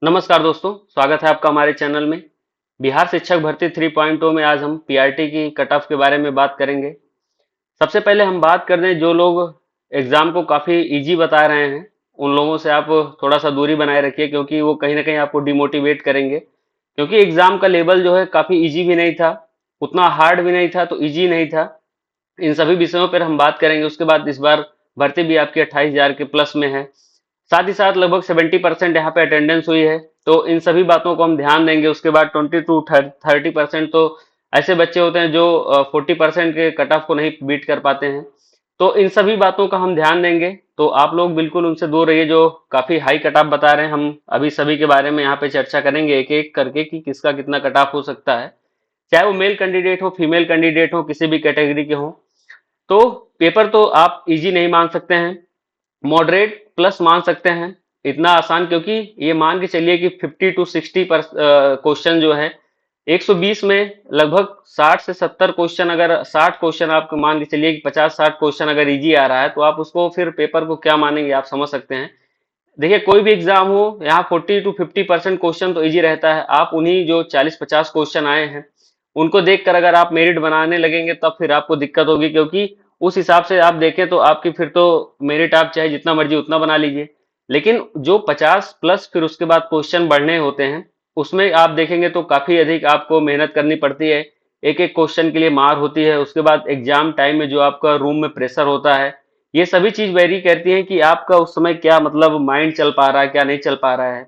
नमस्कार दोस्तों, स्वागत है आपका हमारे चैनल में। बिहार शिक्षक भर्ती 3.0 में आज हम पीआरटी की कट ऑफ के बारे में बात करेंगे। सबसे पहले हम बात कर दें, जो लोग एग्जाम को काफ़ी इजी बता रहे हैं उन लोगों से आप थोड़ा सा दूरी बनाए रखिए, क्योंकि वो कहीं ना कहीं आपको डिमोटिवेट करेंगे। क्योंकि एग्जाम का लेवल जो है काफ़ी इजी भी नहीं था, उतना हार्ड भी नहीं था, तो इजी नहीं था। इन सभी विषयों पर हम बात करेंगे। उसके बाद इस बार भर्ती भी आपकी 28,000 के प्लस में है। साथ ही साथ लगभग 70% यहाँ पे अटेंडेंस हुई है, तो इन सभी बातों को हम ध्यान देंगे। उसके बाद 20 to 30% तो ऐसे बच्चे होते हैं जो 40% के कट ऑफ को नहीं बीट कर पाते हैं। तो इन सभी बातों का हम ध्यान देंगे, तो आप लोग बिल्कुल उनसे दूर रहिए जो काफी हाई कट ऑफ बता रहे हैं। हम अभी सभी के बारे में यहाँ पे चर्चा करेंगे एक एक करके कि किसका कितना कट ऑफ हो सकता है, चाहे वो मेल कैंडिडेट हो, फीमेल कैंडिडेट हो, किसी भी कैटेगरी के हो। तो पेपर तो आप इजी नहीं मान सकते हैं, मॉडरेट प्लस मान सकते हैं। इतना आसान, क्योंकि ये मान के चलिए कि 50 to 60 पर क्वेश्चन जो है 120 में लगभग 60 से 70 क्वेश्चन, अगर 60 क्वेश्चन आप मान के चलिए कि 50-60 क्वेश्चन अगर इजी आ रहा है, तो आप उसको फिर पेपर को क्या मानेंगे, आप समझ सकते हैं। देखिए, कोई भी एग्जाम हो, यहाँ 40 to 50% क्वेश्चन तो इजी रहता है। आप उन्हीं जो 40-50 क्वेश्चन आए हैं उनको देखकर अगर आप मेरिट बनाने लगेंगे, तब फिर आपको दिक्कत होगी। क्योंकि उस हिसाब से आप देखें तो आपकी फिर तो मेरिट आप चाहे जितना मर्जी उतना बना लीजिए, लेकिन जो 50 प्लस फिर उसके बाद क्वेश्चन बढ़ने होते हैं, उसमें आप देखेंगे तो काफी अधिक आपको मेहनत करनी पड़ती है। एक एक क्वेश्चन के लिए मार होती है। उसके बाद एग्जाम टाइम में जो आपका रूम में प्रेशर होता है, ये सभी चीज वेरी करती हैं कि आपका उस समय क्या मतलब माइंड चल पा रहा है, क्या नहीं चल पा रहा है।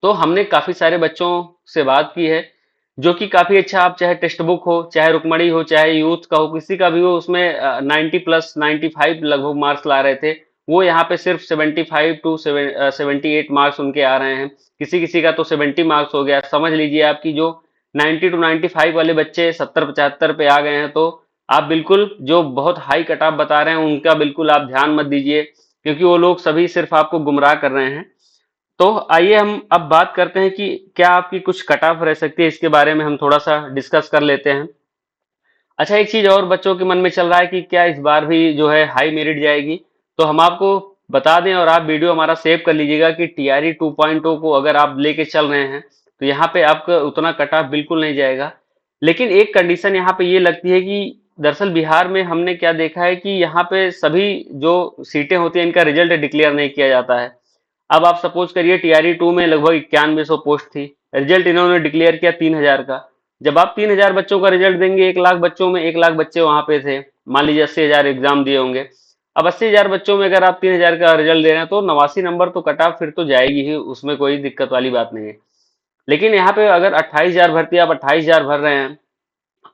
तो हमने काफी सारे बच्चों से बात की है जो कि काफी अच्छा, आप चाहे टेक्स्ट बुक हो, चाहे रुकमणी हो, चाहे यूथ का हो, किसी का भी हो, उसमें 90 प्लस 95 लगभग मार्क्स ला रहे थे। वो यहाँ पे सिर्फ 75 to 78 मार्क्स उनके आ रहे हैं। किसी किसी का तो 70 मार्क्स हो गया। समझ लीजिए आपकी जो 90 to 95 वाले बच्चे 70-75 पे आ गए हैं। तो आप बिल्कुल जो बहुत हाई कट ऑफ बता रहे हैं उनका बिल्कुल आप ध्यान मत दीजिए, क्योंकि वो लोग सभी सिर्फ आपको गुमराह कर रहे हैं। तो आइए हम अब बात करते हैं कि क्या आपकी कुछ कट ऑफ रह सकती है, इसके बारे में हम थोड़ा सा डिस्कस कर लेते हैं। अच्छा, एक चीज और बच्चों के मन में चल रहा है कि क्या इस बार भी जो है हाई मेरिट जाएगी। तो हम आपको बता दें, और आप वीडियो हमारा सेव कर लीजिएगा, कि टीआरई 2.0 को अगर आप लेके चल रहे हैं तो यहाँ पे आपका उतना कट ऑफ बिल्कुल नहीं जाएगा। लेकिन एक कंडीशन यहाँ पे ये लगती है कि दरअसल बिहार में हमने क्या देखा है कि यहाँ पे सभी जो सीटें होती हैं इनका रिजल्ट डिक्लेयर नहीं किया जाता है। अब आप सपोज करिए टीआरई 2 में लगभग 9100 पोस्ट थी, रिजल्ट इन्होंने डिक्लेयर किया 3000 का। जब आप 3000 बच्चों का रिजल्ट देंगे, 1 लाख बच्चों में 1 लाख बच्चे वहां पे थे, मान लीजिए 80,000 एग्जाम दिए होंगे। अब 80,000 बच्चों में अगर आप 3000 का रिजल्ट दे रहे हैं, तो 89 नंबर तो कट ऑफ फिर तो जाएगी ही, उसमें कोई दिक्कत वाली बात नहीं है। लेकिन यहाँ पे अगर 28,000 भर्ती, आप 28,000 भर रहे हैं,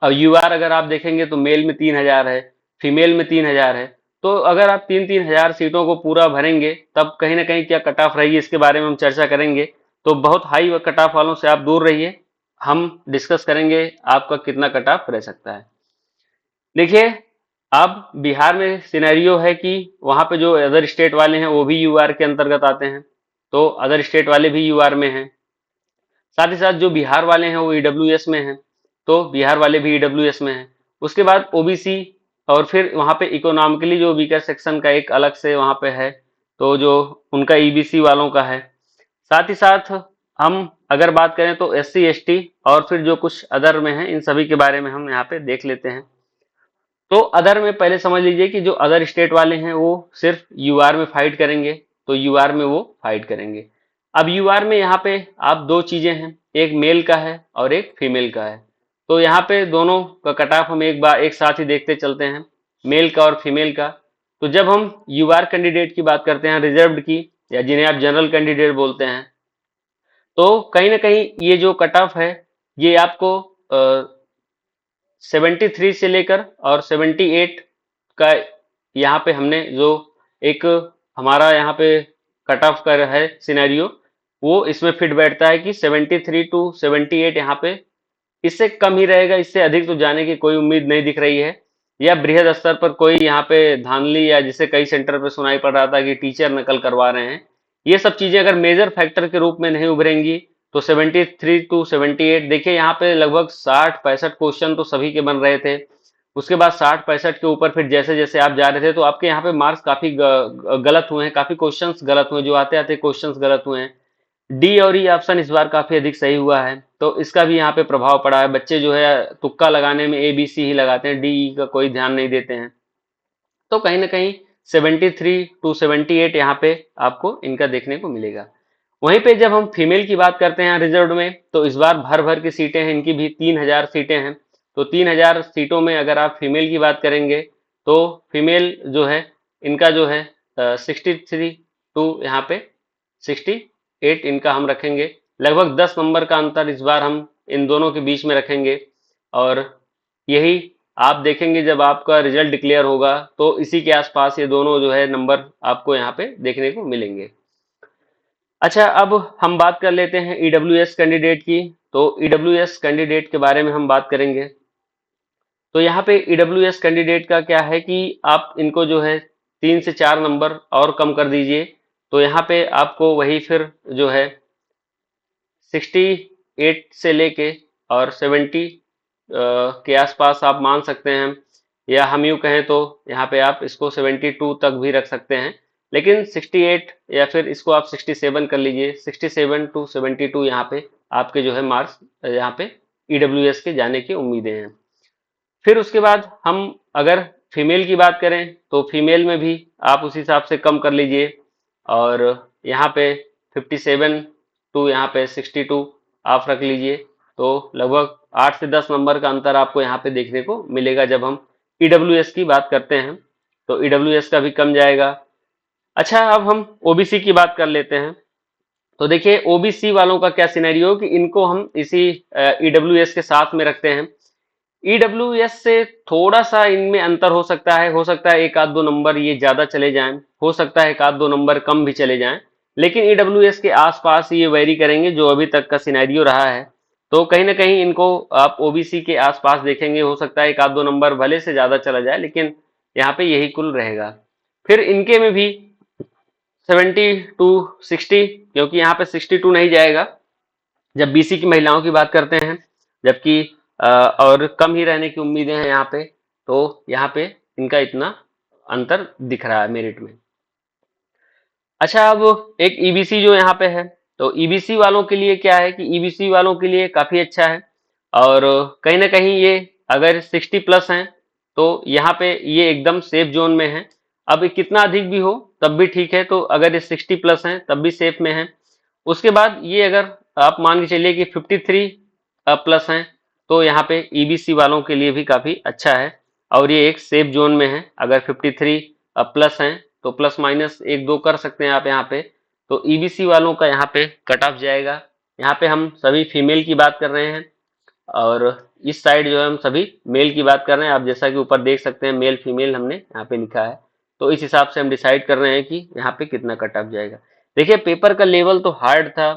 और यूआर अगर आप देखेंगे तो मेल में 3000 है, फीमेल में 3000 है। तो अगर आप 3-3 हजार सीटों को पूरा भरेंगे, तब कहीं ना कहीं क्या कट ऑफ रहेगी, इसके बारे में हम चर्चा करेंगे। तो बहुत हाई कट ऑफ वालों से आप दूर रहिए। हम डिस्कस करेंगे आपका कितना कट ऑफ रह सकता है। देखिए, अब बिहार में सिनेरियो है कि वहां पे जो अदर स्टेट वाले हैं वो भी यूआर के अंतर्गत आते हैं, तो अदर स्टेट वाले भी यूआर में हैं। साथ ही साथ जो बिहार वाले हैं वो ईडब्ल्यूएस में हैं, तो बिहार वाले भी ईडब्ल्यूएस में हैं। उसके बाद ओबीसी, और फिर वहाँ पे इकोनॉमिकली जो वीकर सेक्शन का एक अलग से वहाँ पे है, तो जो उनका ईबीसी वालों का है। साथ ही साथ हम अगर बात करें तो एससी एसटी और फिर जो कुछ अदर में है, इन सभी के बारे में हम यहाँ पे देख लेते हैं। तो अदर में पहले समझ लीजिए कि जो अदर स्टेट वाले हैं वो सिर्फ यूआर में फाइट करेंगे, तो यूआर में वो फाइट करेंगे। अब यूआर में यहाँ पे आप दो चीजें हैं, एक मेल का है और एक फीमेल का है। तो यहाँ पे दोनों का कट ऑफ हम एक बार एक साथ ही देखते चलते हैं, मेल का और फीमेल का। तो जब हम यूआर कैंडिडेट की बात करते हैं, रिजर्व्ड की, या जिन्हें आप जनरल कैंडिडेट बोलते हैं, तो कहीं ना कहीं ये जो कट ऑफ है, ये आपको 73 से लेकर और 78 का यहाँ पे हमने जो एक हमारा यहाँ पे कट ऑफ का है सिनेरियो, वो इसमें फिट बैठता है कि 73 to 78 यहाँ पे। इससे कम ही रहेगा, इससे अधिक तो जाने की कोई उम्मीद नहीं दिख रही है। या बृहद स्तर पर कोई यहाँ पे धांधली, या जिसे कई सेंटर पे सुनाई पड़ रहा था कि टीचर नकल करवा रहे हैं, ये सब चीजें अगर मेजर फैक्टर के रूप में नहीं उभरेंगी, तो 73 to 78 देखिए, यहाँ पे लगभग 60-65 क्वेश्चन तो सभी के बन रहे थे। उसके बाद 60-65 के ऊपर फिर जैसे जैसे आप जा रहे थे, तो आपके यहाँ पे मार्क्स काफी गलत हुए हैं, काफी क्वेश्चंस गलत हुए, जो आते आते क्वेश्चंस गलत हुए हैं। डी और ई ऑप्शन इस बार काफी अधिक सही हुआ है, तो इसका भी यहाँ पे प्रभाव पड़ा है। बच्चे जो है तुक्का लगाने में ए बी सी ही लगाते हैं, डी ई का कोई ध्यान नहीं देते हैं। तो कहीं ना कहीं 73 टू 78 यहाँ पे आपको इनका देखने को मिलेगा। वहीं पे जब हम फीमेल की बात करते हैं रिजर्व में, तो इस बार भर भर की सीटें हैं, इनकी भी 3000 सीटें हैं। तो 3000 सीटों में अगर आप फीमेल की बात करेंगे, तो फीमेल जो है इनका जो है 63 टू यहाँ पे 68 इनका हम रखेंगे। लगभग 10 नंबर का अंतर इस बार हम इन दोनों के बीच में रखेंगे। और यही आप देखेंगे जब आपका रिजल्ट डिक्लेयर होगा, तो इसी के आसपास ये दोनों जो है नंबर आपको यहाँ पे देखने को मिलेंगे। अच्छा, अब हम बात कर लेते हैं ईडब्ल्यूएस कैंडिडेट की। तो ईडब्ल्यूएस कैंडिडेट के बारे में हम बात करेंगे। तो यहाँ पे ईडब्ल्यूएस कैंडिडेट का क्या है कि आप इनको जो है 3 से 4 नंबर और कम कर दीजिए, तो यहाँ पे आपको वही फिर जो है 68 से लेके और 70 के आसपास आप मान सकते हैं, या हम यूं कहें तो यहाँ पे आप इसको 72 तक भी रख सकते हैं। लेकिन 68 या फिर इसको आप 67 कर लीजिए, 67 टू 72 यहाँ पे आपके जो है मार्क्स यहाँ पे ईडब्ल्यूएस के जाने की उम्मीदें हैं। फिर उसके बाद हम अगर फीमेल की बात करें, तो फीमेल में भी आप उस हिसाब से कम कर लीजिए, और यहाँ पे 57 टू यहाँ पे 62 आप रख लीजिए। तो लगभग 8 से 10 नंबर का अंतर आपको यहाँ पे देखने को मिलेगा जब हम ईडब्ल्यूएस की बात करते हैं, तो ईडब्ल्यूएस का भी कम जाएगा। अच्छा, अब हम ओबीसी की बात कर लेते हैं। तो देखिए ओबीसी वालों का क्या सिनेरियो कि इनको हम इसी ईडब्ल्यूएस के साथ में रखते हैं। ईडब्ल्यूएस से थोड़ा सा इनमें अंतर हो सकता है एक आध दो नंबर ये ज्यादा चले जाएं, हो सकता है एक आध दो नंबर कम भी चले जाएं, लेकिन ईडब्ल्यूएस के आसपास ये वेरी करेंगे जो अभी तक का सिनेरियो रहा है। तो कहीं ना कहीं इनको आप ओबीसी के आसपास देखेंगे, हो सकता है एक आध दो नंबर भले से ज्यादा चला जाए, लेकिन यहाँ पे यही कुल रहेगा। फिर इनके में भी 70 टू 60, क्योंकि यहाँ पे 62 नहीं जाएगा जब बीसी की महिलाओं की बात करते हैं, जबकि और कम ही रहने की उम्मीदें हैं यहाँ पे। तो यहाँ पे इनका इतना अंतर दिख रहा है मेरिट में। अच्छा, अब एक ईबीसी जो यहाँ पे है, तो ईबीसी वालों के लिए क्या है कि ईबीसी वालों के लिए काफी अच्छा है, और कहीं ना कहीं ये अगर 60 प्लस हैं, तो यहाँ पे ये एकदम सेफ जोन में है। अब ये कितना अधिक भी हो तब भी ठीक है, तो अगर ये 60 प्लस हैं तब भी सेफ में है। उसके बाद ये अगर आप मान के चलिए कि 53 प्लस हैं, तो यहाँ पे ईबीसी वालों के लिए भी काफी अच्छा है, और ये एक सेफ जोन में है। अगर 53 प्लस हैं तो प्लस माइनस एक दो कर सकते हैं आप यहाँ पे। तो ईबीसी वालों का यहाँ पे कट ऑफ जाएगा। यहाँ पे हम सभी फीमेल की बात कर रहे हैं, और इस साइड जो है हम सभी मेल की बात कर रहे हैं। आप जैसा कि ऊपर देख सकते हैं मेल फीमेल हमने यहाँ पे लिखा है, तो इस हिसाब से हम डिसाइड कर रहे हैं कि यहाँ पे कितना कट ऑफ जाएगा। देखिए पेपर का लेवल तो हार्ड था,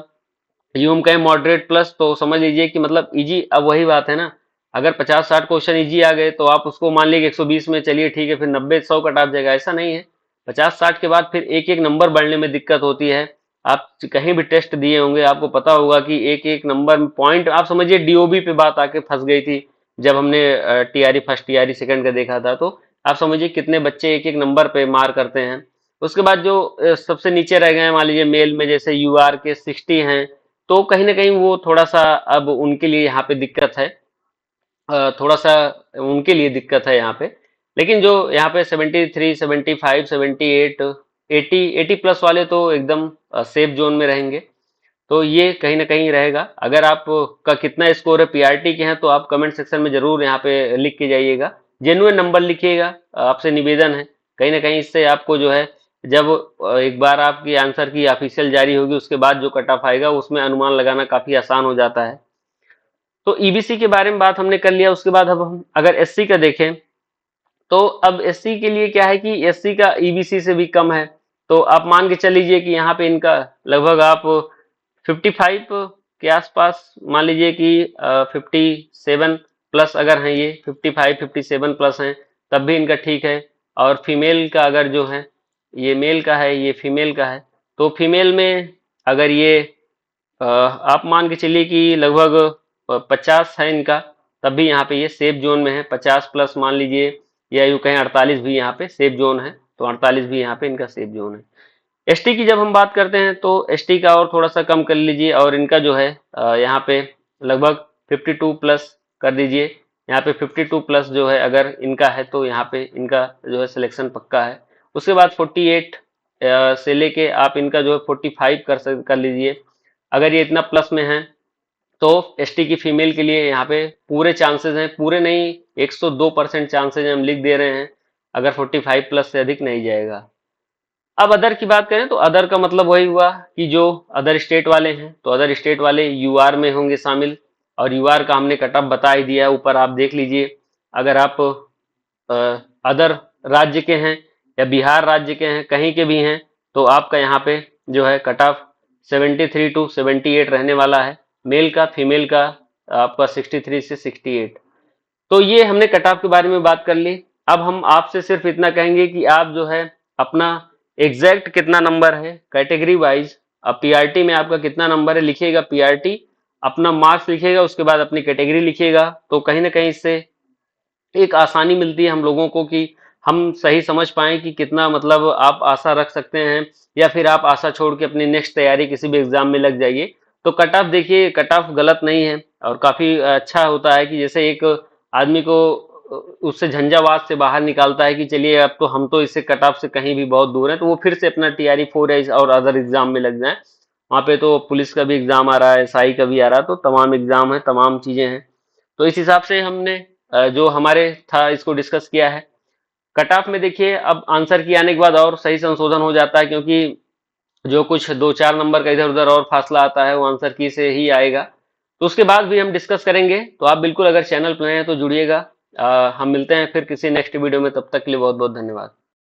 यूं हम कहें मॉडरेट प्लस, तो समझ लीजिए कि मतलब इजी। अब वही बात है ना, अगर 50-60 क्वेश्चन इजी आ गए तो आप उसको मान लीजिए 120 में चलिए ठीक है, फिर 90-100 कट ऑफ जाएगा, ऐसा नहीं है। 50-60 के बाद फिर एक एक नंबर बढ़ने में दिक्कत होती है। आप कहीं भी टेस्ट दिए होंगे, आपको पता होगा कि एक एक नंबर पॉइंट, आप समझिए डीओबी पे बात आके फंस गई थी जब हमने टीआरई फर्स्ट टीआरई सेकंड का देखा था। तो आप समझिए कितने बच्चे एक एक नंबर पे मार करते हैं। उसके बाद जो सबसे नीचे रह गए हैं, मान लीजिए मेल में जैसे यूआर के 60 हैं, तो कहीं ना कहीं वो थोड़ा सा अब उनके लिए यहाँ पे दिक्कत है, थोड़ा सा उनके लिए दिक्कत है यहाँ पे। लेकिन जो यहाँ पे 73 75 78 80 प्लस वाले तो एकदम सेफ जोन में रहेंगे। तो ये कहीं ना कहीं रहेगा। अगर आप का कितना स्कोर है पीआरटी के हैं, तो आप कमेंट सेक्शन में जरूर यहाँ पे लिख के जाइएगा, जेन्युइन नंबर लिखिएगा, आपसे निवेदन है। कहीं ना कहीं इससे आपको जो है, जब एक बार आपकी आंसर की ऑफिशियल जारी होगी उसके बाद जो कट ऑफ आएगा उसमें अनुमान लगाना काफी आसान हो जाता है। तो ईबीसी के बारे में बात हमने कर लिया। उसके बाद अब हम अगर एससी का देखें, तो अब एससी के लिए क्या है कि एससी का ईबीसी से भी कम है। तो आप मान के चल लीजिए कि यहाँ पे इनका लगभग आप 55 के आसपास मान लीजिए कि 57 प्लस अगर हैं, ये 55 57 प्लस हैं तब भी इनका ठीक है। और फीमेल का अगर जो है, ये मेल का है ये फीमेल का है, तो फीमेल में अगर ये आप मान के चलिए कि लगभग 50 है इनका, तब भी यहाँ पे ये सेफ जोन में है। 50 प्लस मान लीजिए, या यूं कहें 48 भी यहाँ पे सेफ जोन है, तो 48 भी यहाँ पे इनका सेफ जोन है। एसटी की जब हम बात करते हैं तो एसटी का और थोड़ा सा कम कर लीजिए और इनका जो है यहाँ पे लगभग 52 प्लस कर दीजिए। यहाँ पे 52 प्लस जो है अगर इनका है तो यहाँ पे इनका जो है सिलेक्शन पक्का है। उसके बाद 48 से लेके आप इनका जो है 45 कर लीजिए। अगर ये इतना प्लस में है तो एसटी की फीमेल के लिए यहाँ पे पूरे चांसेस हैं, पूरे नहीं 102% चांसेस हम लिख दे रहे हैं, अगर 45 प्लस से अधिक नहीं जाएगा। अब अदर की बात करें तो अदर का मतलब वही हुआ कि जो अदर स्टेट वाले हैं तो अदर स्टेट वाले यूआर में होंगे शामिल, और यूआर का हमने कट ऑफ बता ही दिया है, ऊपर आप देख लीजिए। अगर आप अदर राज्य के हैं या बिहार राज्य के हैं, कहीं के भी हैं, तो आपका यहाँ पे जो है कट ऑफ 73 टू 78 रहने वाला है। मेल का, फीमेल का आपका 63 से 68। तो ये हमने कट ऑफ के बारे में बात कर ली। अब हम आपसे सिर्फ इतना कहेंगे कि आप जो है अपना एग्जैक्ट कितना नंबर है कैटेगरी वाइज, अब पीआरटी में आपका कितना नंबर है लिखिएगा, पीआरटी अपना मार्क्स लिखिएगा, उसके बाद अपनी कैटेगरी लिखिएगा। तो कहीं ना कहीं इससे एक आसानी मिलती है हम लोगों को कि हम सही समझ पाएं कि कितना मतलब आप आशा रख सकते हैं, या फिर आप आशा छोड़ के अपनी नेक्स्ट तैयारी किसी भी एग्जाम में लग जाइए। तो कट ऑफ देखिए, कट ऑफ गलत नहीं है और काफी अच्छा होता है कि जैसे एक आदमी को उससे झंझावात से बाहर निकालता है कि चलिए अब तो हम तो इससे कट ऑफ से कहीं भी बहुत दूर हैं, तो वो फिर से अपना टीआरई 4 और अदर एग्जाम में लग जाए। वहाँ पे तो पुलिस का भी एग्जाम आ रहा है, एसआई का भी आ रहा है, तो तमाम एग्जाम है, तमाम चीजें हैं। तो इस हिसाब से हमने जो हमारे था इसको डिस्कस किया है। कट ऑफ में देखिए अब आंसर की आने के बाद और सही संशोधन हो जाता है, क्योंकि जो कुछ 2-4 नंबर का इधर उधर और फासला आता है वो आंसर की से ही आएगा। तो उसके बाद भी हम डिस्कस करेंगे, तो आप बिल्कुल अगर चैनल पर नए हैं तो जुड़िएगा। हम मिलते हैं फिर किसी नेक्स्ट वीडियो में, तब तक के लिए बहुत बहुत धन्यवाद।